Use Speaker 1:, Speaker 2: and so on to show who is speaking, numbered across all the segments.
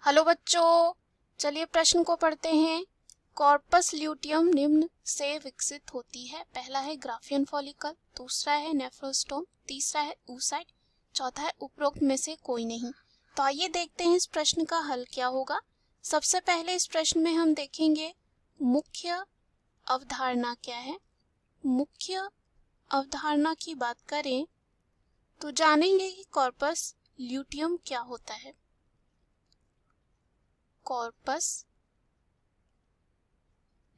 Speaker 1: Hello बच्चों, चलिए प्रश्न को पढ़ते हैं। कॉर्पस ल्यूटियम निम्न से विकसित होती है। पहला है ग्राफियन फॉलिकल, दूसरा है नेफ्रोस्टोम, तीसरा है oocyte, चौथा है उपरोक्त में से कोई नहीं। तो आइए देखते हैं इस प्रश्न का हल क्या होगा। सबसे पहले इस प्रश्न में हम देखेंगे मुख्य अवधारणा क्या है। मुख्य अवधारणा की बात करें तो जानेंगे कि कॉर्पस ल्यूटियम क्या होता है। कॉर्पस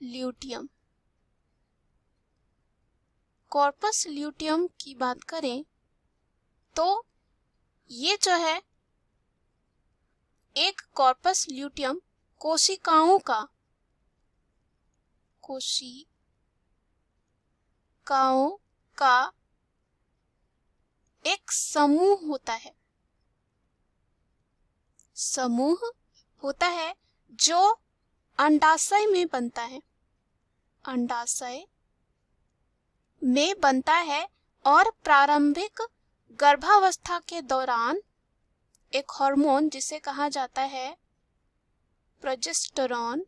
Speaker 1: ल्यूटियम, कॉर्पस ल्यूटियम की बात करें तो ये जो है एक कॉर्पस ल्यूटियम कोशिकाओं का एक समूह होता है जो अंडाशय में बनता है। अंडाशय में बनता है और प्रारंभिक गर्भावस्था के दौरान एक हार्मोन जिसे कहा जाता है प्रोजेस्टेरॉन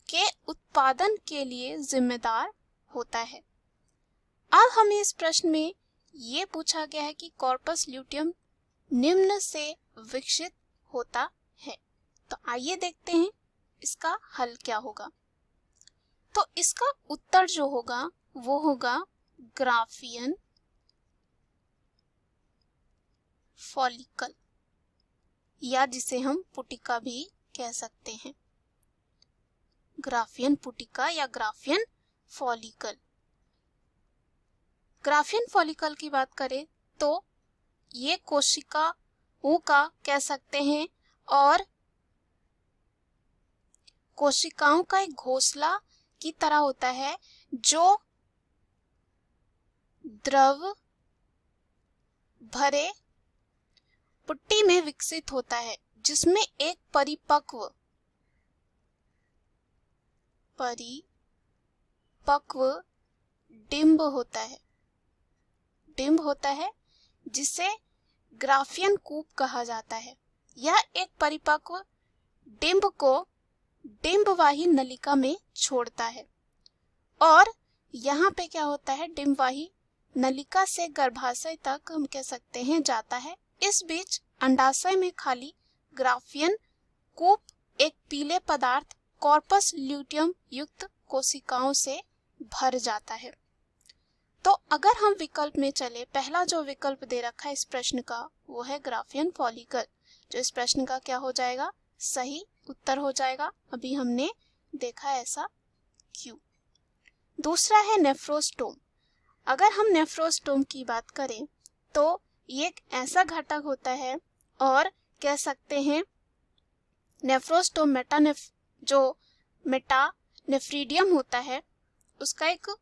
Speaker 1: के उत्पादन के लिए जिम्मेदार होता है। अब हमें इस प्रश्न में ये पूछा गया है कि कॉर्पस ल्यूटियम निम्न से विकसित होता है। तो आइए देखते हैं इसका हल क्या होगा। तो इसका उत्तर जो होगा वो होगा ग्राफियन फॉलिकल, या जिसे हम पुटिका भी कह सकते हैं। ग्राफियन पुटिका या ग्राफियन फॉलिकल। ग्राफियन फॉलिकल की बात करें तो ये कोशिकाओं का कह सकते हैं और कोशिकाओं का एक घोंसला की तरह होता है जो द्रव भरे पुट्टी में विकसित होता है, जिसमें एक परिपक्व डिंब होता है जिसे ग्राफियन कूप कहा जाता है। यह एक परिपक्व डिंब को डिंबवाही नलिका में छोड़ता है और यहाँ पे क्या होता है, डिंबवाही नलिका से गर्भाशय तक हम कह सकते हैं जाता है। इस बीच अंडाशय में खाली ग्राफियन कूप एक पीले पदार्थ कॉर्पस ल्यूटियम युक्त कोशिकाओं से भर जाता है। तो अगर हम विकल्प में चले, पहला जो विकल्प दे रखा है इस प्रश्न का वो है ग्राफियन फॉलिकल, जो इस प्रश्न का क्या हो जाएगा, सही उत्तर हो जाएगा। अभी हमने देखा ऐसा क्यों। दूसरा है नेफ्रोस्टोम। अगर हम नेफ्रोस्टोम की बात करें तो ये एक ऐसा घटक होता है और कह सकते हैं नेफ्रोस्टोम जो मेटानेफ्रीडियम होता है उसका एक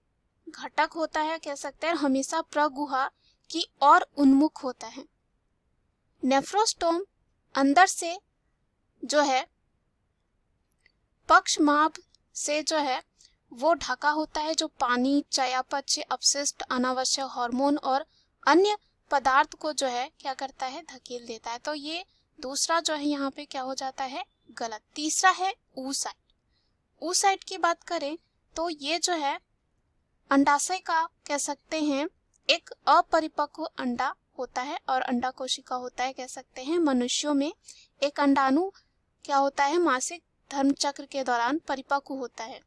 Speaker 1: घटक होता है, कह सकते हैं हमेशा प्रगुहा की ओर उन्मुख होता है। नेफ्रोस्टोम अंदर से जो है पक्षमाभ से जो है वो ढका होता है, जो पानी, चयापचय, अपशिष्ट, अनावश्यक हार्मोन और अन्य पदार्थ को जो है क्या करता है, धकेल देता है। तो ये दूसरा जो है यहाँ पे क्या हो जाता है, गलत। तीसरा है oocyte। oocyte की बात करें तो ये जो है अंडाशय का कह सकते हैं एक अपरिपक्व अंडा होता है और अंडा कोशिका होता है, कह सकते हैं मनुष्यों में एक अंडाणु क्या होता है, मासिक धर्म चक्र के दौरान परिपक्व होता है।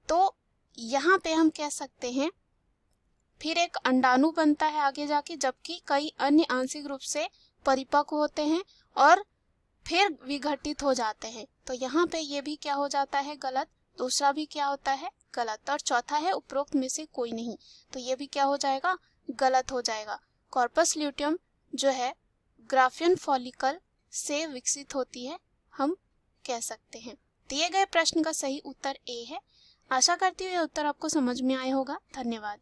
Speaker 1: तो यहाँ पे हम कह सकते हैं फिर एक अंडाणु बनता है आगे जाके, जबकि कई अन्य आंशिक रूप से परिपक्व होते हैं और फिर विघटित हो जाते हैं। तो यहाँ पे ये भी क्या हो जाता है, गलत। दूसरा भी क्या होता है, गलत। और चौथा है उपरोक्त में से कोई नहीं, तो ये भी क्या हो जाएगा, गलत हो जाएगा। कॉर्पस ल्यूटियम जो है ग्राफियन फॉलिकल से विकसित होती है, हम कह सकते हैं। दिए गए प्रश्न का सही उत्तर ए है। आशा करती हूँ यह उत्तर आपको समझ में आया होगा। धन्यवाद।